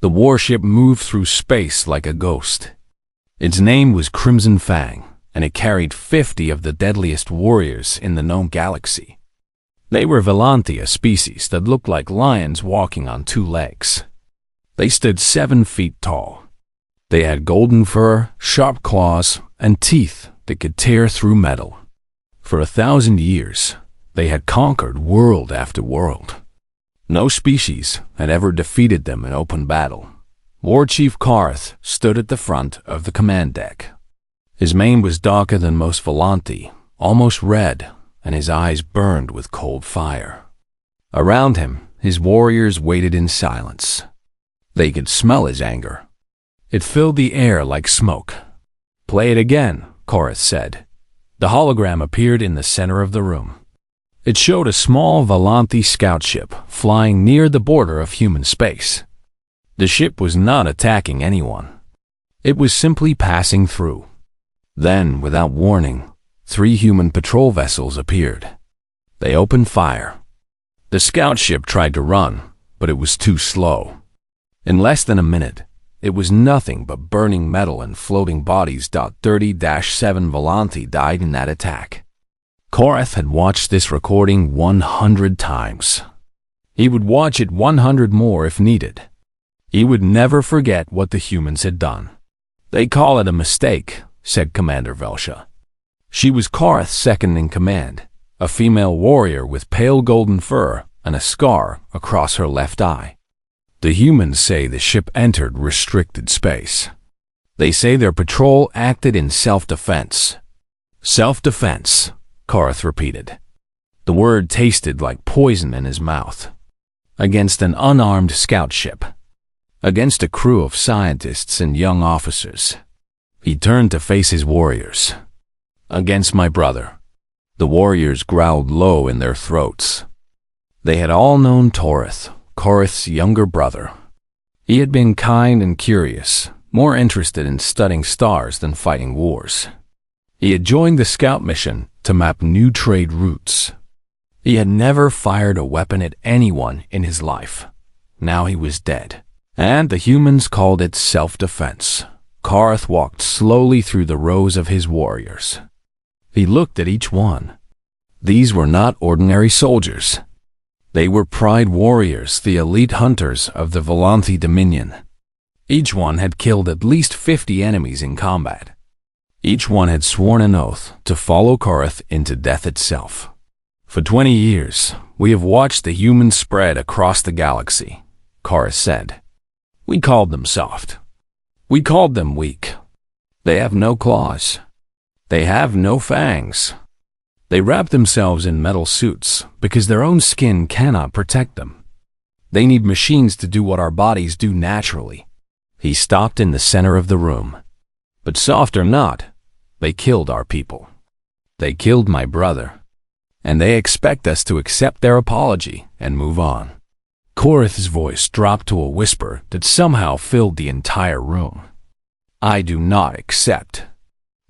The warship moved through space like a ghost. Its name was Crimson Fang, and it carried 50 of the deadliest warriors in the known galaxy. They were Volanti, a species that looked like lions walking on two legs. They stood 7 feet tall. They had golden fur, sharp claws, and teeth that could tear through metal. For 1,000 years, they had conquered world after world. No species had ever defeated them in open battle. War Chief Karth stood at the front of the command deck. His mane was darker than most Volanti, almost red, and his eyes burned with cold fire. Around him, his warriors waited in silence. They could smell his anger. It filled the air like smoke. "Play it again," Karth said. The hologram appeared in the center of the room. It showed a small Volanti scout ship flying near the border of human space. The ship was not attacking anyone. It was simply passing through. Then, without warning, 3 human patrol vessels appeared. They opened fire. The scout ship tried to run, but it was too slow. In less than a minute, it was nothing but burning metal and floating bodies. 30-7 Volanti died in that attack. Karth had watched this recording 100 times. He would watch it 100 more if needed. He would never forget what the humans had done. "They call it a mistake," said Commander Velsha. She was Karth's second in command, a female warrior with pale golden fur and a scar across her left eye. The humans say the ship entered restricted space. They say their patrol acted in self-defense. "Self-defense," Karth repeated. The word tasted like poison in his mouth. Against an unarmed scout ship. Against a crew of scientists and young officers. He turned to face his warriors. "Against my brother." The warriors growled low in their throats. They had all known Torith, Karth's younger brother. He had been kind and curious, more interested in studying stars than fighting wars. He had joined the scout mission to map new trade routes. He had never fired a weapon at anyone in his life. Now he was dead, and the humans called it self-defense. Karth walked slowly through the rows of his warriors. He looked at each one. These were not ordinary soldiers. They were pride warriors, the elite hunters of the Volanti Dominion. Each one had killed at least 50 enemies in combat. Each one had sworn an oath to follow Karth into death itself. "For 20 years, we have watched the humans spread across the galaxy," Karth said. "We called them soft. We called them weak. They have no claws. They have no fangs. They wrap themselves in metal suits because their own skin cannot protect them. They need machines to do what our bodies do naturally." He stopped in the center of the room. "But soft or not, they killed our people. They killed my brother. And they expect us to accept their apology and move on." Karth's voice dropped to a whisper that somehow filled the entire room. "I do not accept."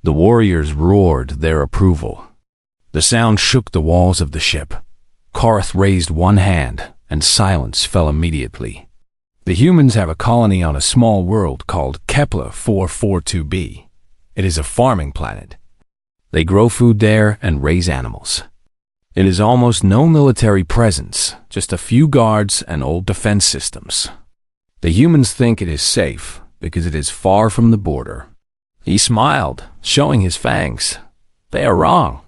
The warriors roared their approval. The sound shook the walls of the ship. Karth raised one hand, and silence fell immediately. "The humans have a colony on a small world called Kepler 442b. It is a farming planet. They grow food there and raise animals. It is almost no military presence, just a few guards and old defense systems. The humans think it is safe because it is far from the border." He smiled, showing his fangs. "They are wrong."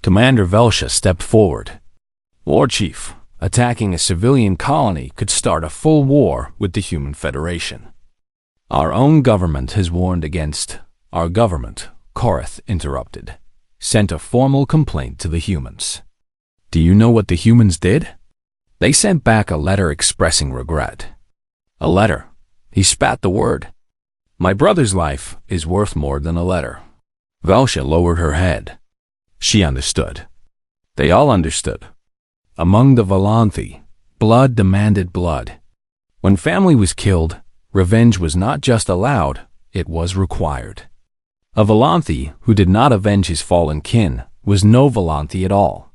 Commander Velsha stepped forward. "War Chief, attacking a civilian colony could start a full war with the Human Federation. Our own government has warned against—" "Our government," Karth interrupted, "sent a formal complaint to the humans. Do you know what the humans did? They sent back a letter expressing regret." "A letter?" He spat the word. "My brother's life is worth more than a letter." Velsha lowered her head. She understood. They all understood. Among the Volanti, blood demanded blood. When family was killed, revenge was not just allowed, it was required. A Volanti who did not avenge his fallen kin was no Volanti at all.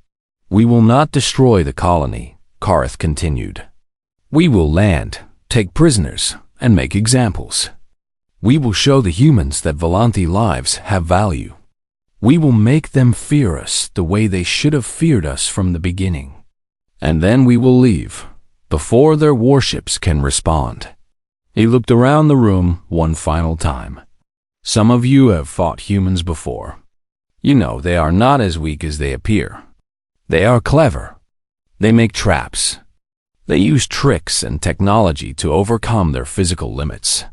"We will not destroy the colony," Karth continued. "We will land, take prisoners, and make examples. We will show the humans that Volanti lives have value. We will make them fear us the way they should have feared us from the beginning. And then we will leave, before their warships can respond." He looked around the room one final time. "Some of you have fought humans before. You know they are not as weak as they appear. They are clever. They make traps. They use tricks and technology to overcome their physical limits.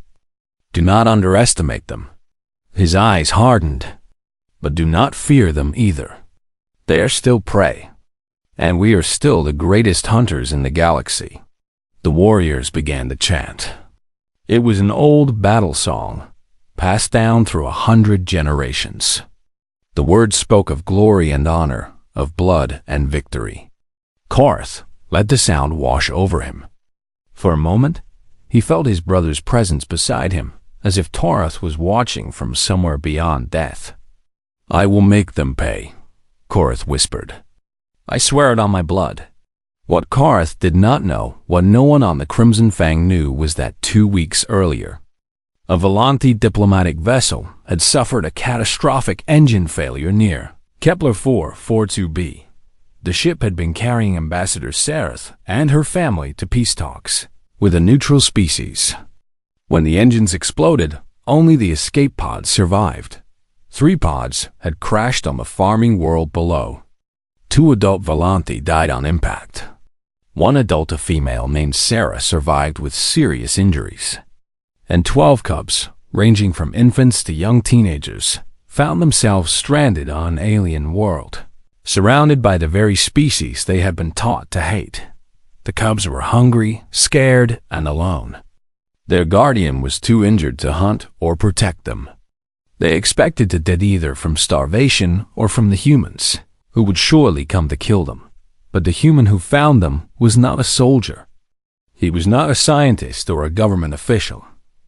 Do not underestimate them." His eyes hardened. "But do not fear them either. They are still prey. And we are still the greatest hunters in the galaxy." The warriors began to chant. It was an old battle song, passed down through 100 generations. The words spoke of glory and honor, of blood and victory. Korath let the sound wash over him. For a moment, he felt his brother's presence beside him, as if Torath was watching from somewhere beyond death. "I will make them pay," Korath whispered. "I swear it on my blood." What Korath did not know, what no one on the Crimson Fang knew, was that 2 weeks earlier, a Volanti diplomatic vessel had suffered a catastrophic engine failure near Kepler 442b. The ship had been carrying Ambassador Sareth and her family to peace talks with a neutral species. When the engines exploded, only the escape pods survived. 3 pods had crashed on the farming world below. 2 adult Volanti died on impact. 1 adult, a female named Sarah, survived with serious injuries. And 12 cubs, ranging from infants to young teenagers, found themselves stranded on an alien world, surrounded by the very species they had been taught to hate. The cubs were hungry, scared, and alone. Their guardian was too injured to hunt or protect them. They expected to dead either from starvation or from the humans, who would surely come to kill them. But the human who found them was not a soldier. He was not a scientist or a government official.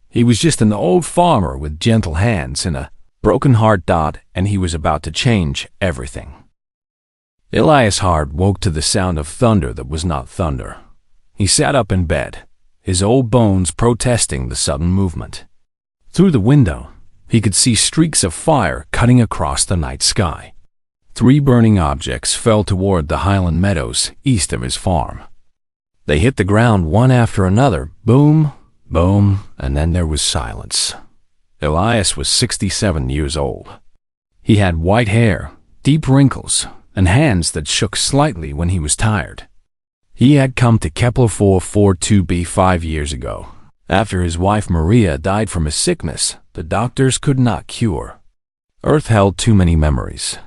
He was just an old farmer with gentle hands and a broken heart, and he was about to change everything. Elias Hard woke to the sound of thunder that was not thunder. He sat up in bed, his old bones protesting the sudden movement. Through the window, he could see streaks of fire cutting across the night sky. 3 burning objects fell toward the highland meadows east of his farm. They hit the ground one after another, boom, boom, and then there was silence. Elias was 67 years old. He had white hair, deep wrinkles, and hands that shook slightly when he was tired. He had come to Kepler 442b 5 years ago. After his wife Maria died from a sickness the doctors could not cure. Earth held too many memories.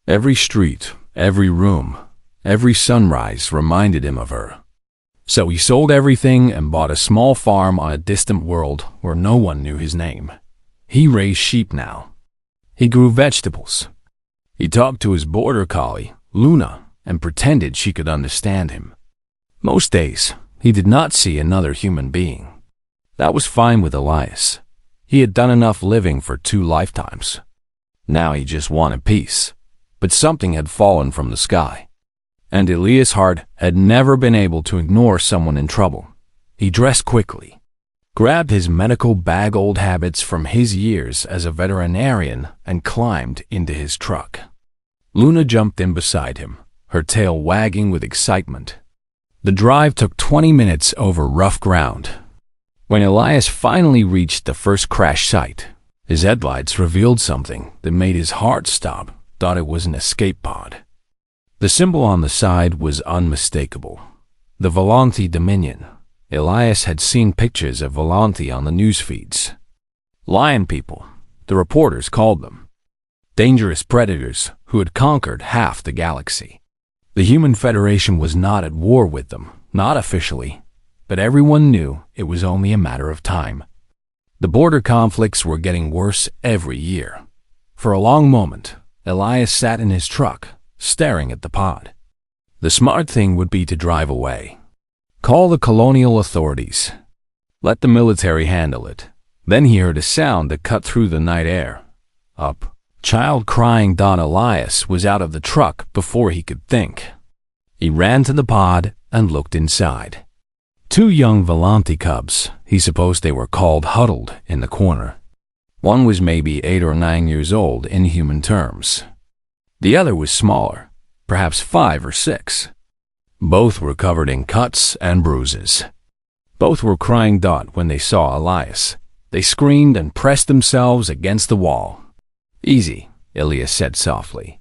Every street, every room, every sunrise reminded him of her. So he sold everything and bought a small farm on a distant world where no one knew his name. He raised sheep now. He grew vegetables. He talked to his border collie, Luna, and pretended she could understand him. Most days, he did not see another human being. That was fine with Elias. He had done enough living for 2 lifetimes. Now he just wanted peace. But something had fallen from the sky. And Elias Hard had never been able to ignore someone in trouble. He dressed quickly, grabbed his medical bag, old habits from his years as a veterinarian, and climbed into his truck. Luna jumped in beside him, her tail wagging with excitement. The drive took 20 minutes over rough ground. When Elias finally reached the first crash site, his headlights revealed something that made his heart stop. Thought it was an escape pod. The symbol on the side was unmistakable. The Volanti Dominion. Elias had seen pictures of Volanti on the news feeds. Lion people, the reporters called them. Dangerous predators who had conquered half the galaxy. The Human Federation was not at war with them, not officially, but everyone knew it was only a matter of time. The border conflicts were getting worse every year. For a long moment, Elias sat in his truck, staring at the pod. The smart thing would be to drive away. Call the colonial authorities. Let the military handle it. Then he heard a sound that cut through the night air. Up. Child crying. Elias was out of the truck before he could think. He ran to the pod and looked inside. 2 young Volanti cubs, He supposed they were called huddled in the corner. One was maybe 8 or 9 years old in human terms. The other was smaller, perhaps 5 or 6. Both were covered in cuts and bruises. Both were crying when they saw Elias. They screamed and pressed themselves against the wall. "Easy," Elias said softly.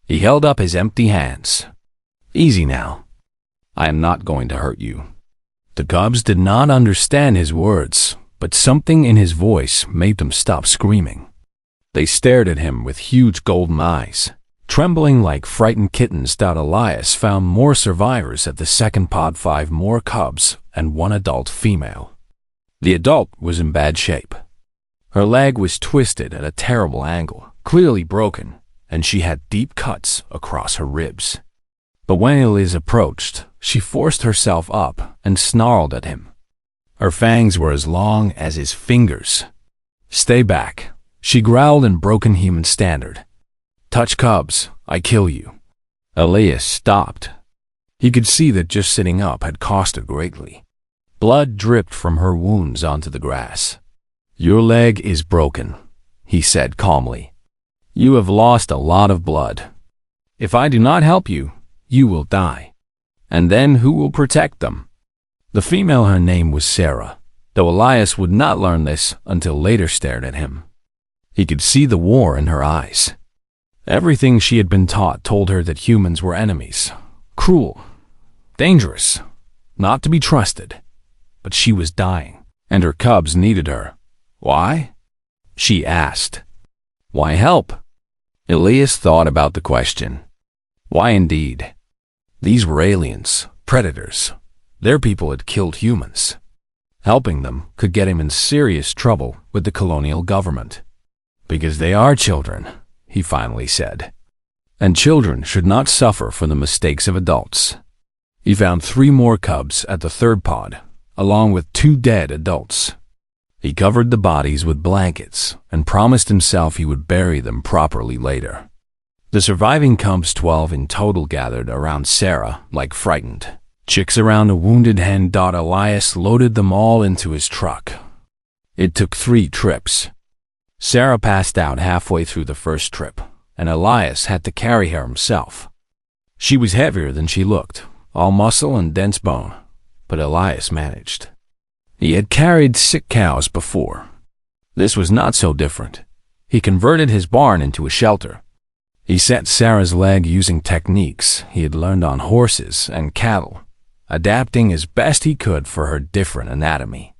He held up his empty hands. "Easy now. I am not going to hurt you." The cubs did not understand his words, but something in his voice made them stop screaming. They stared at him with huge golden eyes, trembling like frightened kittens. Elias found more survivors at the second pod, 5 more cubs and 1 adult female. The adult was in bad shape. Her leg was twisted at a terrible angle, clearly broken, and she had deep cuts across her ribs. But when Elias approached, she forced herself up and snarled at him. Her fangs were as long as his fingers. "Stay back," she growled in broken human standard. "Touch cubs, I kill you." Elias stopped. He could see that just sitting up had cost her greatly. Blood dripped from her wounds onto the grass. "Your leg is broken," he said calmly. "You have lost a lot of blood. If I do not help you, you will die. And then who will protect them?" The female, her name was Sarah, though Elias would not learn this until later, stared at him. He could see the war in her eyes. Everything she had been taught told her that humans were enemies, cruel, dangerous, not to be trusted. But she was dying, and her cubs needed her. Why? She asked. Why help? Elias thought about the question. Why indeed? These were aliens, predators. Their people had killed humans. Helping them could get him in serious trouble with the colonial government. Because they are children, he finally said. And children should not suffer for the mistakes of adults. He found 3 more cubs at the third pod, along with 2 dead adults. He covered the bodies with blankets and promised himself he would bury them properly later. The surviving cubs, 12 in total, gathered around Sarah like frightened chicks around a wounded hen. Elias loaded them all into his truck. It took 3 trips. Sarah passed out halfway through the first trip, and Elias had to carry her himself. She was heavier than she looked, all muscle and dense bone, but Elias managed. He had carried sick cows before. This was not so different. He converted his barn into a shelter. He set Sarah's leg using techniques he had learned on horses and cattle, adapting as best he could for her different anatomy.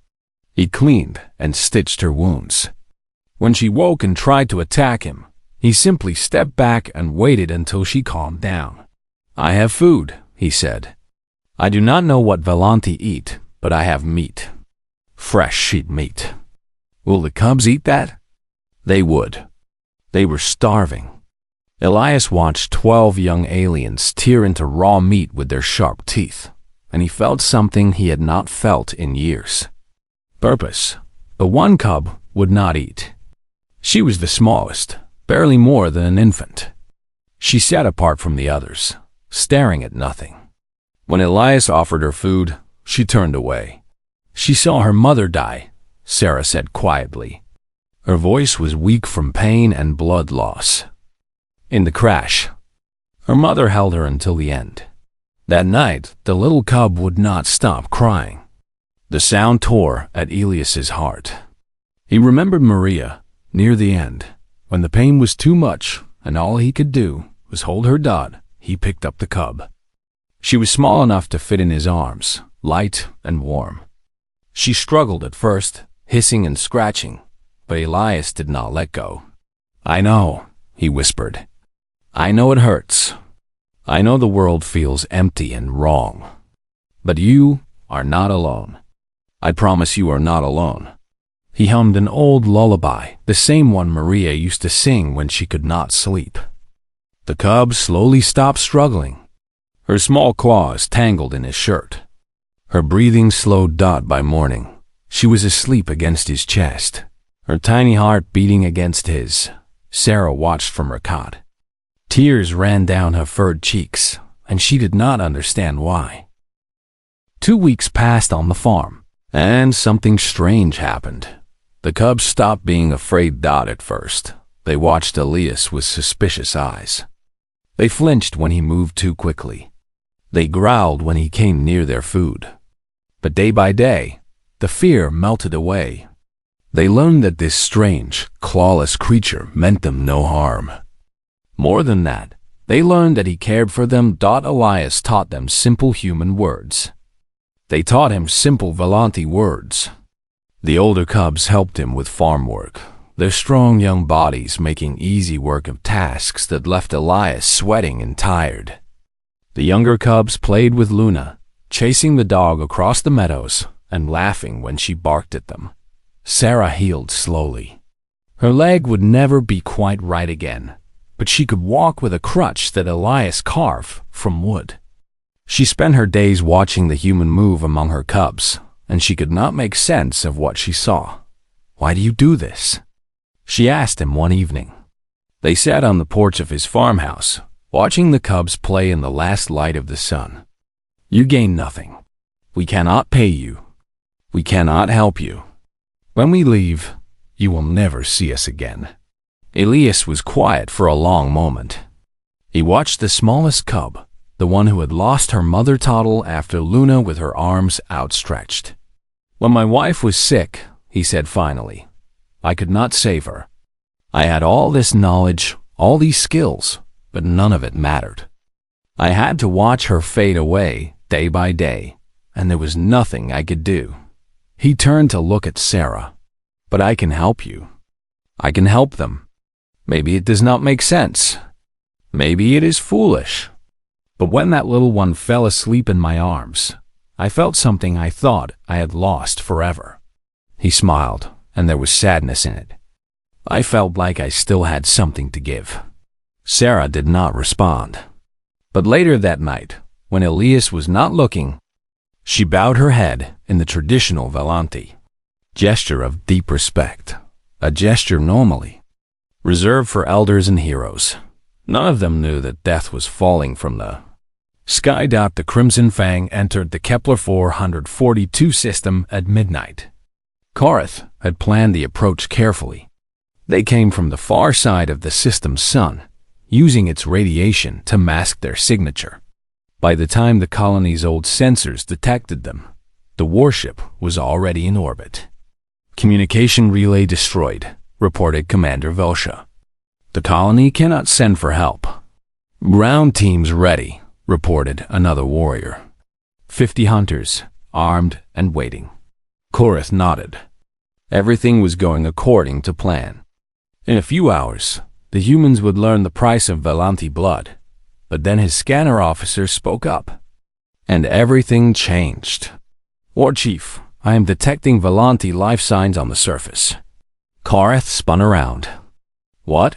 He cleaned and stitched her wounds. When she woke and tried to attack him, he simply stepped back and waited until she calmed down. "I have food," he said. "I do not know what Valanti eat, but I have meat. Fresh sheep meat. Will the cubs eat that?" They would. They were starving. Elias watched 12 young aliens tear into raw meat with their sharp teeth, and he felt something he had not felt in years. Purpose. But one cub would not eat. She was the smallest, barely more than an infant. She sat apart from the others, staring at nothing. When Elias offered her food, she turned away. "She saw her mother die," Sarah said quietly. Her voice was weak from pain and blood loss. In the crash, her mother held her until the end. That night, the little cub would not stop crying. The sound tore at Elias's heart. He remembered Maria, near the end, when the pain was too much and all he could do was hold her dot. He picked up the cub. She was small enough to fit in his arms, light and warm. She struggled at first, hissing and scratching, but Elias did not let go. "I know," he whispered. "I know it hurts. I know the world feels empty and wrong. But you are not alone. I promise you are not alone." He hummed an old lullaby, the same one Maria used to sing when she could not sleep. The cub slowly stopped struggling. Her small claws tangled in his shirt. Her breathing slowed by morning. She was asleep against his chest, her tiny heart beating against his. Sarah watched from her cot. Tears ran down her furred cheeks, and she did not understand why. 2 weeks passed on the farm. And something strange happened. The cubs stopped being afraid at first. They watched Elias with suspicious eyes. They flinched when he moved too quickly. They growled when he came near their food. But day by day, the fear melted away. They learned that this strange, clawless creature meant them no harm. More than that, they learned that he cared for them. Elias taught them simple human words. They taught him simple Volanti words. The older cubs helped him with farm work, their strong young bodies making easy work of tasks that left Elias sweating and tired. The younger cubs played with Luna, chasing the dog across the meadows and laughing when she barked at them. Sarah healed slowly. Her leg would never be quite right again, but she could walk with a crutch that Elias carved from wood. She spent her days watching the human move among her cubs, and she could not make sense of what she saw. "Why do you do this?" she asked him one evening. They sat on the porch of his farmhouse, watching the cubs play in the last light of the sun. "You gain nothing. We cannot pay you. We cannot help you. When we leave, you will never see us again." Elias was quiet for a long moment. He watched the smallest cub, the one who had lost her mother, toddle after Luna with her arms outstretched. "When my wife was sick," he said finally, "I could not save her. I had all this knowledge, all these skills, but none of it mattered. I had to watch her fade away day by day, and there was nothing I could do." He turned to look at Sarah. "But I can help you. I can help them. Maybe it does not make sense. Maybe it is foolish. But when that little one fell asleep in my arms, I felt something I thought I had lost forever." He smiled, and there was sadness in it. "I felt like I still had something to give." Sarah did not respond. But later that night, when Elias was not looking, she bowed her head in the traditional Volanti gesture of deep respect, a gesture normally reserved for elders and heroes. None of them knew that death was falling from the sky. The Crimson Fang entered the Kepler 442 system at midnight. Korath had planned the approach carefully. They came from the far side of the system's sun, using its radiation to mask their signature. By the time the colony's old sensors detected them, the warship was already in orbit. "Communication relay destroyed," reported Commander Velsha. "The colony cannot send for help." "Ground teams ready," reported another warrior. 50 hunters, armed and waiting. Korath nodded. Everything was going according to plan. In a few hours, the humans would learn the price of Volanti blood. But then his scanner officer spoke up. And everything changed. "War Chief, I am detecting Volanti life signs on the surface." Korath spun around. "What?"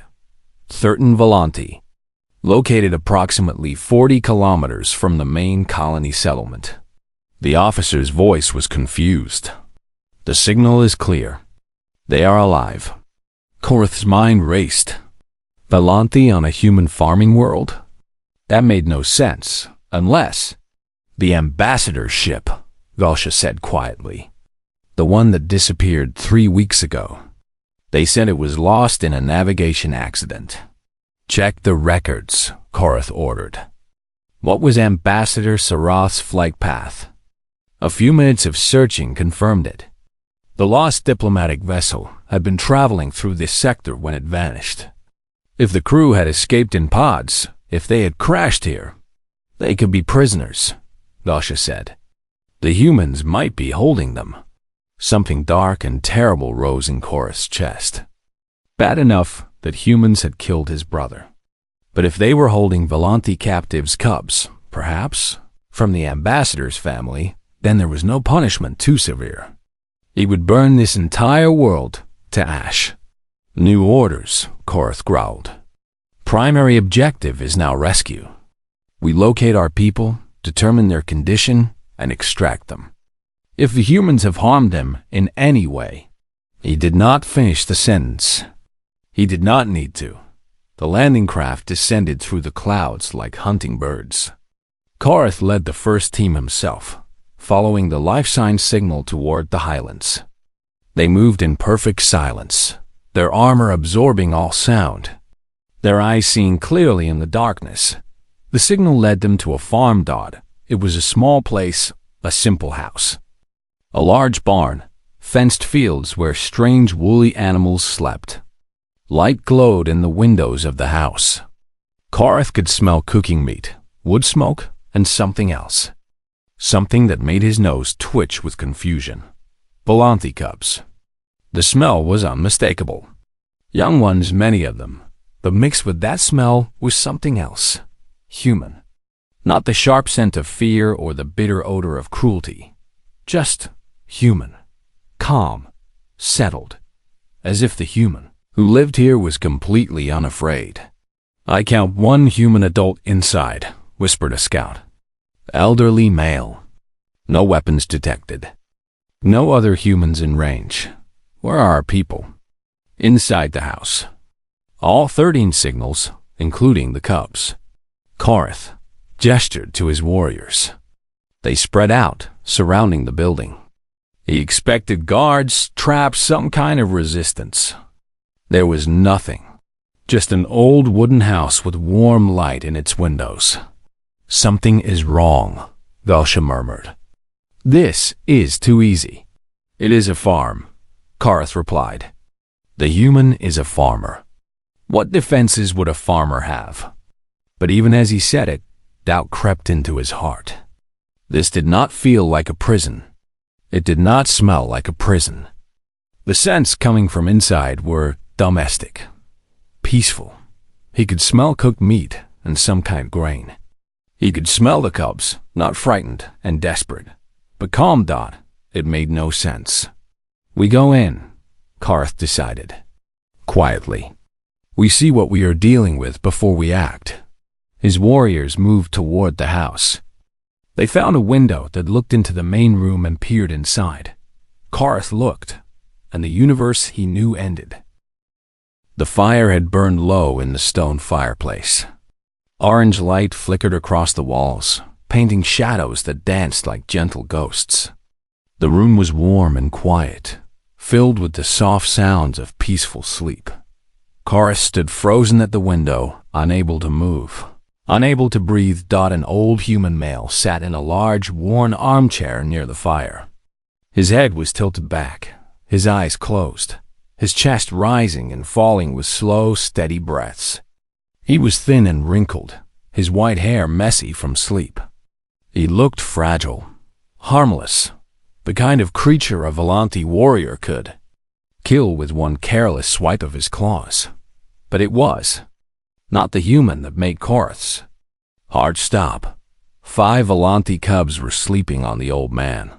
"Certain Volanti. Located approximately 40 kilometers from the main colony settlement." The officer's voice was confused. "The signal is clear. They are alive." Korath's mind raced. Volanti on a human farming world? That made no sense, unless— "The ambassador ship," Velsha said quietly. "The one that disappeared 3 weeks ago. They said it was lost in a navigation accident." "Check the records," Korath ordered. What was Ambassador Sarath's flight path? A few minutes of searching confirmed it. The lost diplomatic vessel had been traveling through this sector when it vanished. If the crew had escaped in pods, if they had crashed here, they could be prisoners, Velsha said. The humans might be holding them. Something dark and terrible rose in Korath's chest. Bad enough that humans had killed his brother. But if they were holding Volanti captives' cubs, perhaps, from the ambassador's family, then there was no punishment too severe. He would burn this entire world to ash. "New orders," Korath growled. "Primary objective is now rescue. We locate our people, determine their condition, and extract them. If the humans have harmed them in any way." He did not finish the sentence. He did not need to. The landing craft descended through the clouds like hunting birds. Korath led the first team himself. following the life sign signal toward the highlands. They moved in perfect silence, their armor absorbing all sound, their eyes seeing clearly in the darkness. The signal led them to a farm. It was a small place, a simple house. A large barn, fenced fields where strange woolly animals slept. Light glowed in the windows of the house. Karth could smell cooking meat, wood smoke, and something else. Something that made his nose twitch with confusion. Volanthi cubs. The smell was unmistakable. Young ones, many of them, but mixed with that smell was something else. Human. Not the sharp scent of fear or the bitter odor of cruelty. Just human. Calm. Settled. As if the human who lived here was completely unafraid. "I count one human adult inside," whispered a scout. Elderly male. No weapons detected. No other humans in range. Where are our people? Inside the house. All 13 signals, including the cubs. Karth gestured to his warriors. They spread out, surrounding the building. He expected guards, traps, some kind of resistance. There was nothing. Just an old wooden house with warm light in its windows. "Something is wrong," Velsha murmured. "This is too easy." "It is a farm," Karth replied. "The human is a farmer. What defenses would a farmer have?" But even as he said it, doubt crept into his heart. This did not feel like a prison. It did not smell like a prison. The scents coming from inside were domestic, peaceful. He could smell cooked meat and some kind of grain. He could smell the cubs, not frightened and desperate, but calm. It made no sense. "We go in," Karth decided. Quietly. "We see what we are dealing with before we act." His warriors moved toward the house. They found a window that looked into the main room and peered inside. Karth looked, and the universe he knew ended. The fire had burned low in the stone fireplace. Orange light flickered across the walls, painting shadows that danced like gentle ghosts. The room was warm and quiet, filled with the soft sounds of peaceful sleep. Karth stood frozen at the window, unable to move, unable to breathe. An old human male sat in a large, worn armchair near the fire. His head was tilted back, his eyes closed, his chest rising and falling with slow, steady breaths. He was thin and wrinkled, his white hair messy from sleep. He looked fragile, harmless, the kind of creature a Volanthi warrior could kill with one careless swipe of his claws. But it was not the human that made Karth's heart stop. 5 Volanthi cubs were sleeping on the old man.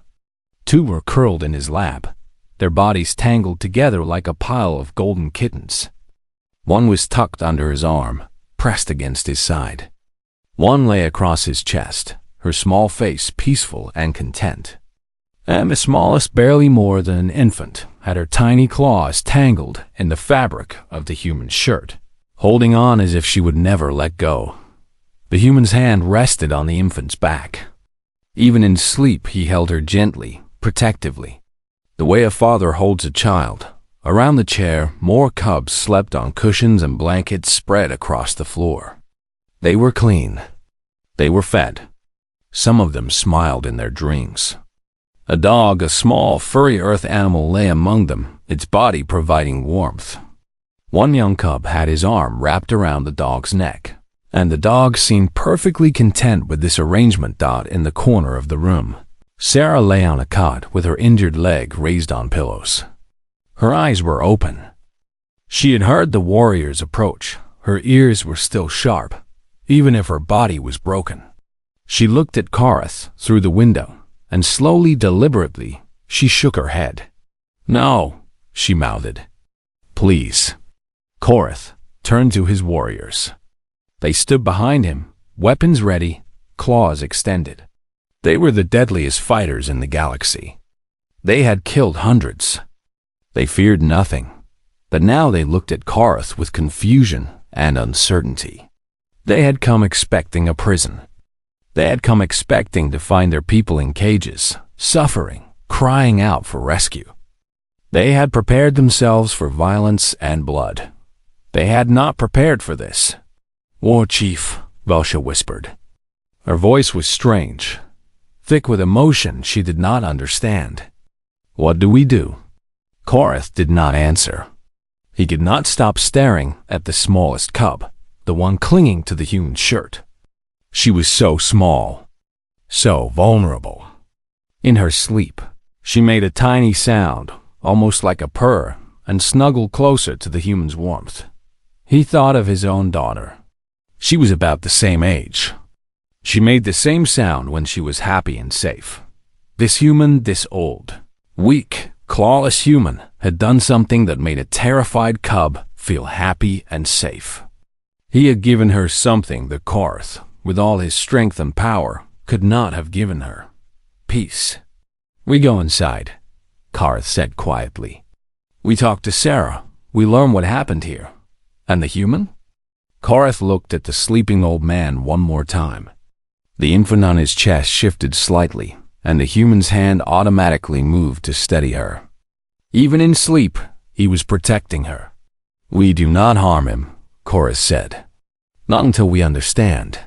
2 were curled in his lap, their bodies tangled together like a pile of golden kittens. 1 was tucked under his arm, pressed against his side. 1 lay across his chest, her small face peaceful and content. And the smallest, barely more than an infant, had her tiny claws tangled in the fabric of the human's shirt, holding on as if she would never let go. The human's hand rested on the infant's back. Even in sleep, he held her gently, protectively, the way a father holds a child. Around the chair, more cubs slept on cushions and blankets spread across the floor. They were clean. They were fed. Some of them smiled in their dreams. A dog, a small, furry earth animal, lay among them, its body providing warmth. 1 young cub had his arm wrapped around the dog's neck, and the dog seemed perfectly content with this arrangement. In the corner of the room, Sarah lay on a cot with her injured leg raised on pillows. Her eyes were open. She had heard the warriors approach. Her ears were still sharp, even if her body was broken. She looked at Karth through the window, and slowly, deliberately, she shook her head. "No," she mouthed. "Please." Karth turned to his warriors. They stood behind him, weapons ready, claws extended. They were the deadliest fighters in the galaxy. They had killed hundreds. They feared nothing, but now they looked at Karth with confusion and uncertainty. They had come expecting a prison. They had come expecting to find their people in cages, suffering, crying out for rescue. They had prepared themselves for violence and blood. They had not prepared for this. "War Chief," Velsha whispered. Her voice was strange, thick with emotion she did not understand. "What do we do?" Korath did not answer. He could not stop staring at the smallest cub, the one clinging to the human shirt. She was so small, so vulnerable. In her sleep, she made a tiny sound, almost like a purr, and snuggled closer to the human's warmth. He thought of his own daughter. She was about the same age. She made the same sound when she was happy and safe. This human, this old, weak, clawless human, had done something that made a terrified cub feel happy and safe. He had given her something that Korath, with all his strength and power, could not have given her. Peace. "We go inside," Korath said quietly. "We talk to Sarah. We learn what happened here. And the human?" Korath looked at the sleeping old man one more time. The infant on his chest shifted slightly, and the human's hand automatically moved to steady her. Even in sleep, he was protecting her. "We do not harm him," Korath said. "Not until we understand."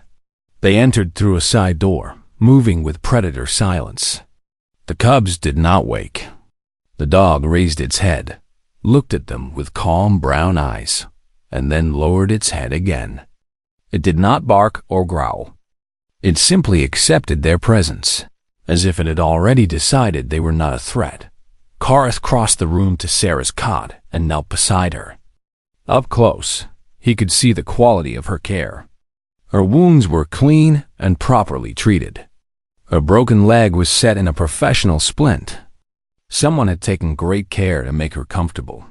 They entered through a side door, moving with predator silence. The cubs did not wake. The dog raised its head, looked at them with calm brown eyes, and then lowered its head again. It did not bark or growl. It simply accepted their presence, as if it had already decided they were not a threat. Korath crossed the room to Sarah's cot and knelt beside her. Up close, he could see the quality of her care. Her wounds were clean and properly treated. Her broken leg was set in a professional splint. Someone had taken great care to make her comfortable.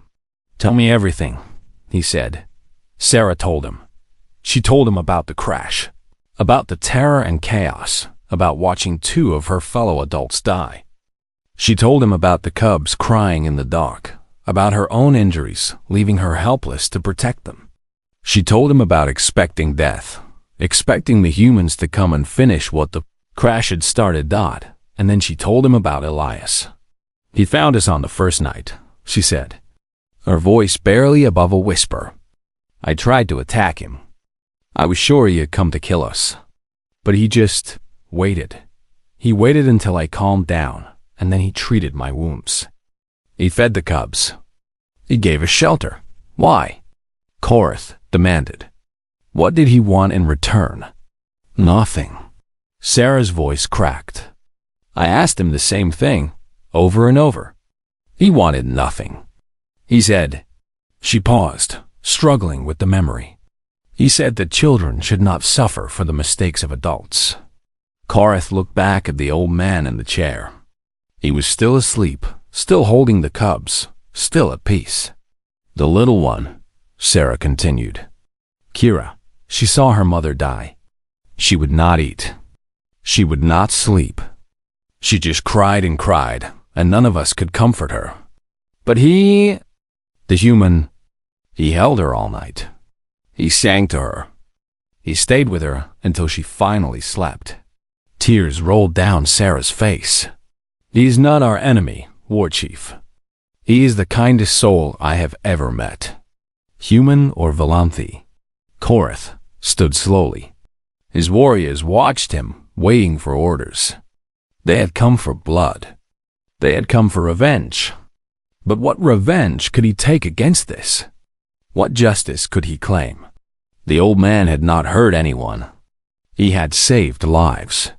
"Tell me everything," he said. Sarah told him. She told him about the crash, about the terror and chaos, about watching 2 of her fellow adults die. She told him about the cubs crying in the dark, about her own injuries, leaving her helpless to protect them. She told him about expecting death, expecting the humans to come and finish what the crash had started. And then she told him about Elias. "He found us on the first night," she said, her voice barely above a whisper. "I tried to attack him. I was sure he had come to kill us. But he just waited. He waited until I calmed down, and then he treated my wounds. He fed the cubs. He gave us shelter. Why?" Korath demanded. "What did he want in return?" "Nothing." Sarah's voice cracked. "I asked him the same thing, over and over. He wanted nothing. He said..." She paused, struggling with the memory. "He said that children should not suffer for the mistakes of adults." Korath looked back at the old man in the chair. He was still asleep, still holding the cubs, still at peace. "The little one," Sarah continued. "Kira, she saw her mother die. She would not eat. She would not sleep. She just cried and cried, and none of us could comfort her. But he, the human, he held her all night. He sang to her. He stayed with her until she finally slept." Tears rolled down Sarah's face. "He is not our enemy, War Chief. He is the kindest soul I have ever met. Human or Volanthi." Korath stood slowly. His warriors watched him, waiting for orders. They had come for blood. They had come for revenge. But what revenge could he take against this? What justice could he claim? The old man had not hurt anyone. He had saved lives.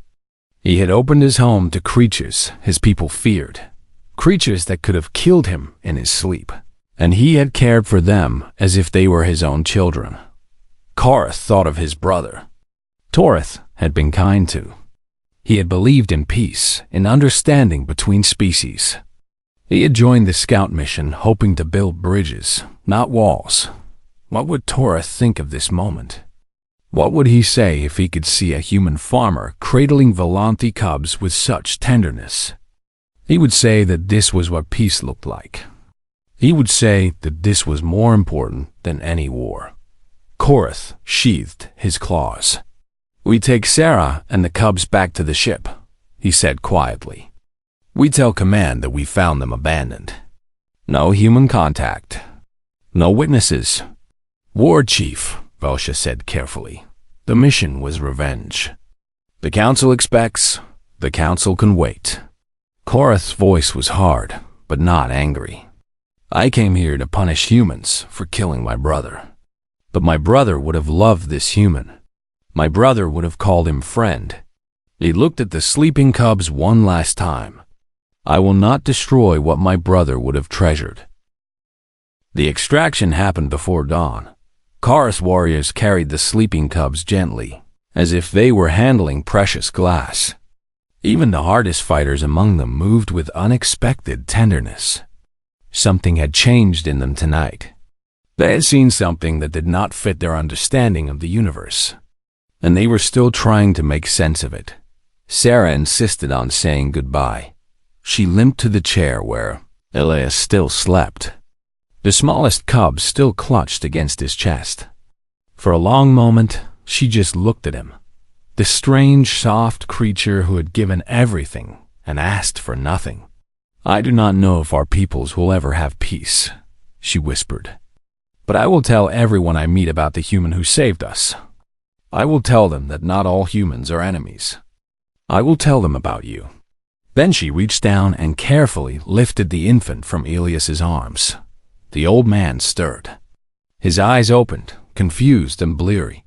He had opened his home to creatures his people feared, creatures that could have killed him in his sleep, and he had cared for them as if they were his own children. Korath thought of his brother. Torith had been kind to. He had believed in peace, in understanding between species. He had joined the scout mission hoping to build bridges, not walls. What would Torith think of this moment? What would he say if he could see a human farmer cradling Volanthi cubs with such tenderness? He would say that this was what peace looked like. He would say that this was more important than any war. Korath sheathed his claws. "We take Sarah and the cubs back to the ship," he said quietly. "We tell command that we found them abandoned. No human contact. No witnesses." "War Chief," Velsha said carefully, "the mission was revenge. The Council expects, the Council can wait." Korath's voice was hard, but not angry. "I came here to punish humans for killing my brother. But my brother would have loved this human. My brother would have called him friend. He looked at the sleeping cubs one last time. I will not destroy what my brother would have treasured." The extraction happened before dawn. Korath's warriors carried the sleeping cubs gently, as if they were handling precious glass. Even the hardest fighters among them moved with unexpected tenderness. Something had changed in them tonight. They had seen something that did not fit their understanding of the universe, and they were still trying to make sense of it. Sarah insisted on saying goodbye. She limped to the chair where Elias still slept. The smallest cub still clutched against his chest. For a long moment, she just looked at him. The strange, soft creature who had given everything and asked for nothing. "I do not know if our peoples will ever have peace," she whispered. "But I will tell everyone I meet about the human who saved us. I will tell them that not all humans are enemies. I will tell them about you." Then she reached down and carefully lifted the infant from Elias's arms. The old man stirred. His eyes opened, confused and bleary.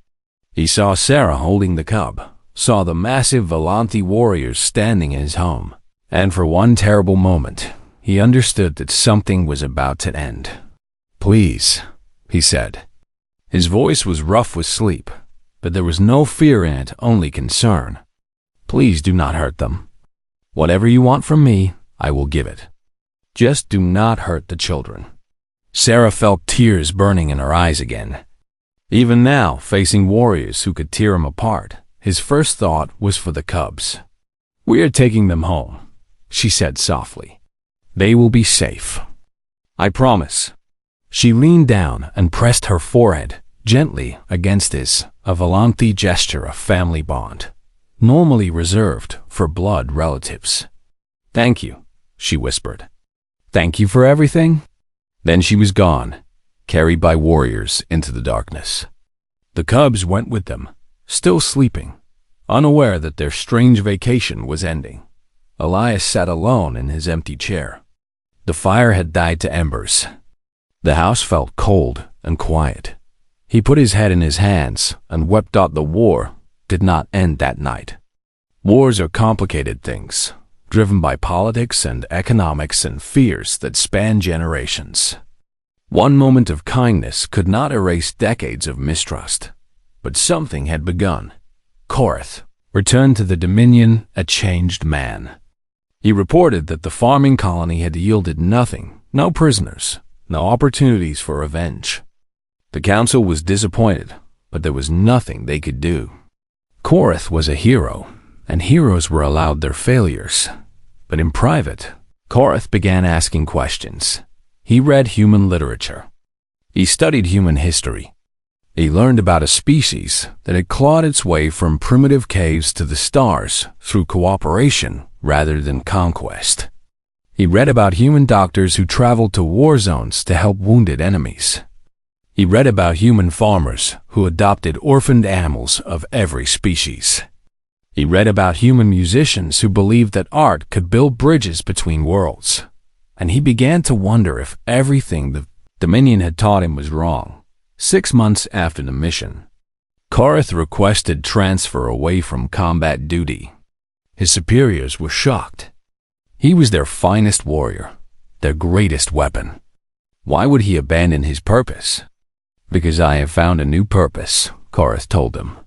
He saw Sarah holding the cub, saw the massive Volanthi warriors standing in his home, and for one terrible moment, he understood that something was about to end. "Please," he said. His voice was rough with sleep, but there was no fear in it, only concern. "Please do not hurt them. Whatever you want from me, I will give it. Just do not hurt the children." Sarah felt tears burning in her eyes again. Even now, facing warriors who could tear him apart, his first thought was for the cubs. "We are taking them home," she said softly. "They will be safe. I promise." She leaned down and pressed her forehead gently against his, a Volanthi gesture of family bond, normally reserved for blood relatives. "Thank you," she whispered. "Thank you for everything." Then she was gone, carried by warriors into the darkness. The cubs went with them, still sleeping, unaware that their strange vacation was ending. Elias sat alone in his empty chair. The fire had died to embers. The house felt cold and quiet. He put his head in his hands and wept. The war did not end that night. Wars are complicated things, driven by politics and economics and fears that span generations. One moment of kindness could not erase decades of mistrust, but something had begun. Korath returned to the Dominion a changed man. He reported that the farming colony had yielded nothing, no prisoners, no opportunities for revenge. The council was disappointed, but there was nothing they could do. Korath was a hero, and heroes were allowed their failures. But in private, Korath began asking questions. He read human literature. He studied human history. He learned about a species that had clawed its way from primitive caves to the stars through cooperation rather than conquest. He read about human doctors who traveled to war zones to help wounded enemies. He read about human farmers who adopted orphaned animals of every species. He read about human musicians who believed that art could build bridges between worlds. And he began to wonder if everything the Dominion had taught him was wrong. 6 months after the mission, Korath requested transfer away from combat duty. His superiors were shocked. He was their finest warrior, their greatest weapon. Why would he abandon his purpose? "Because I have found a new purpose," Korath told them.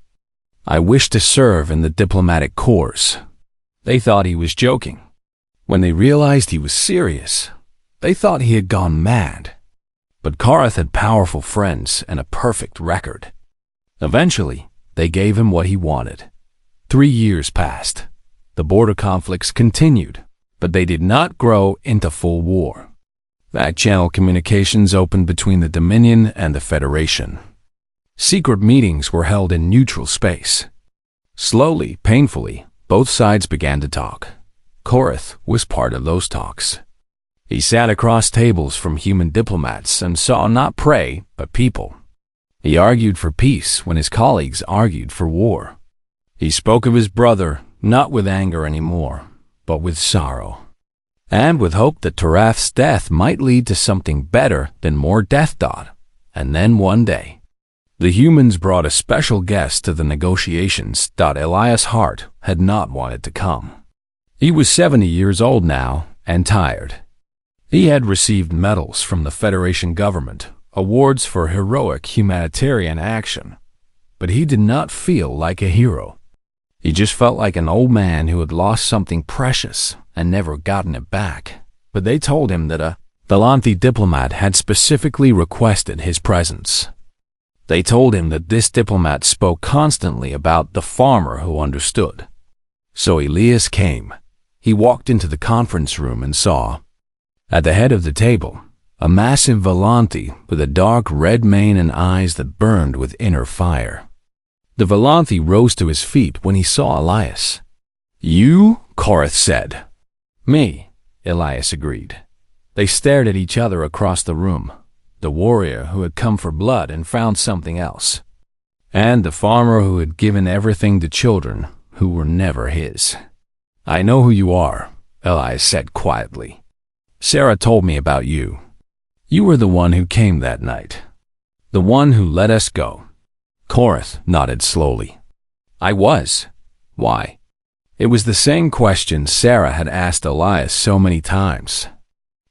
"I wish to serve in the diplomatic corps." They thought he was joking. When they realized he was serious, they thought he had gone mad. But Korath had powerful friends and a perfect record. Eventually, they gave him what he wanted. 3 years passed. The border conflicts continued, but they did not grow into full war. Back-channel communications opened between the Dominion and the Federation. Secret meetings were held in neutral space. Slowly, painfully, both sides began to talk. Korath was part of those talks. He sat across tables from human diplomats and saw not prey, but people. He argued for peace when his colleagues argued for war. He spoke of his brother, not with anger anymore, but with sorrow, and with hope that Tarath's death might lead to something better than more death. And then one day, the humans brought a special guest to the negotiations. Elias Hart had not wanted to come. He was 70 years old now and tired. He had received medals from the Federation government, awards for heroic humanitarian action, but he did not feel like a hero. He just felt like an old man who had lost something precious and never gotten it back. But they told him that a Velanthi diplomat had specifically requested his presence. They told him that this diplomat spoke constantly about the farmer who understood. So Elias came. He walked into the conference room and saw, at the head of the table, a massive Velanthi with a dark red mane and eyes that burned with inner fire. The Velanthi rose to his feet when he saw Elias. "You?" Korath said. "Me," Elias agreed. They stared at each other across the room, the warrior who had come for blood and found something else, and the farmer who had given everything to children who were never his. "I know who you are," Elias said quietly. "Sarah told me about you. You were the one who came that night, the one who let us go." Korath nodded slowly. "I was. Why?" It was the same question Sarah had asked Elias so many times.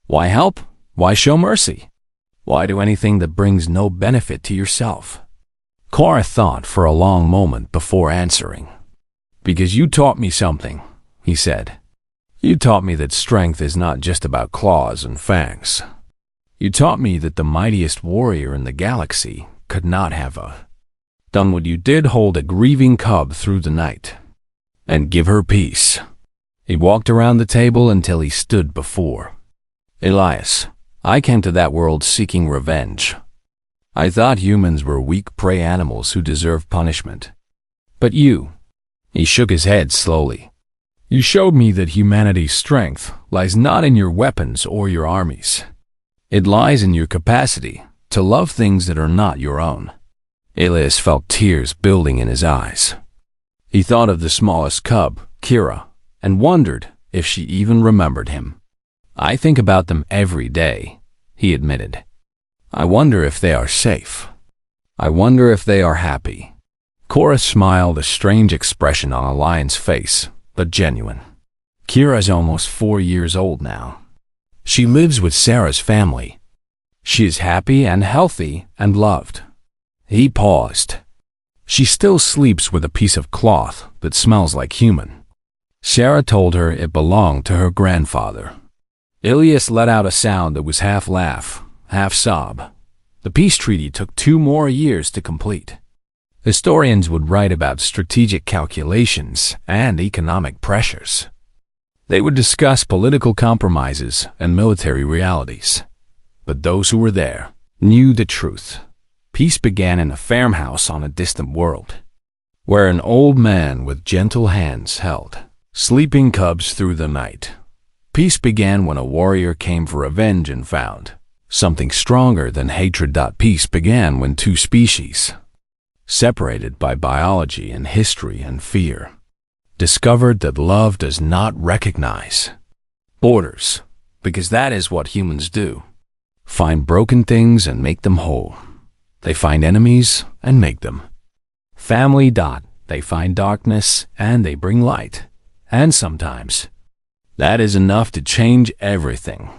Why help? Why show mercy? Why do anything that brings no benefit to yourself? Korath thought for a long moment before answering. "Because you taught me something," he said. "You taught me that strength is not just about claws and fangs. You taught me that the mightiest warrior in the galaxy could not have done what you did, hold a grieving cub through the night and give her peace." He walked around the table until he stood before Elias. "I came to that world seeking revenge. I thought humans were weak prey animals who deserve punishment. But you," he shook his head slowly, "you showed me that humanity's strength lies not in your weapons or your armies. It lies in your capacity to love things that are not your own." Elias felt tears building in his eyes. He thought of the smallest cub, Kira, and wondered if she even remembered him. "I think about them every day," he admitted. "I wonder if they are safe. I wonder if they are happy." Korath smiled, a strange expression on a lion's face, but genuine. "Kira's almost 4 years old now. She lives with Sarah's family. She is happy and healthy and loved." He paused. "She still sleeps with a piece of cloth that smells like human. Sarah told her it belonged to her grandfather." Elias let out a sound that was half laugh, half sob. The peace treaty took 2 more years to complete. Historians would write about strategic calculations and economic pressures. They would discuss political compromises and military realities. But those who were there knew the truth. Peace began in a farmhouse on a distant world, where an old man with gentle hands held sleeping cubs through the night. Peace began when a warrior came for revenge and found something stronger than hatred. Peace began when 2 species, separated by biology and history and fear, discovered that love does not recognize borders, because that is what humans do. Find broken things and make them whole. They find enemies and make them family. They find darkness and they bring light. And sometimes that is enough to change everything.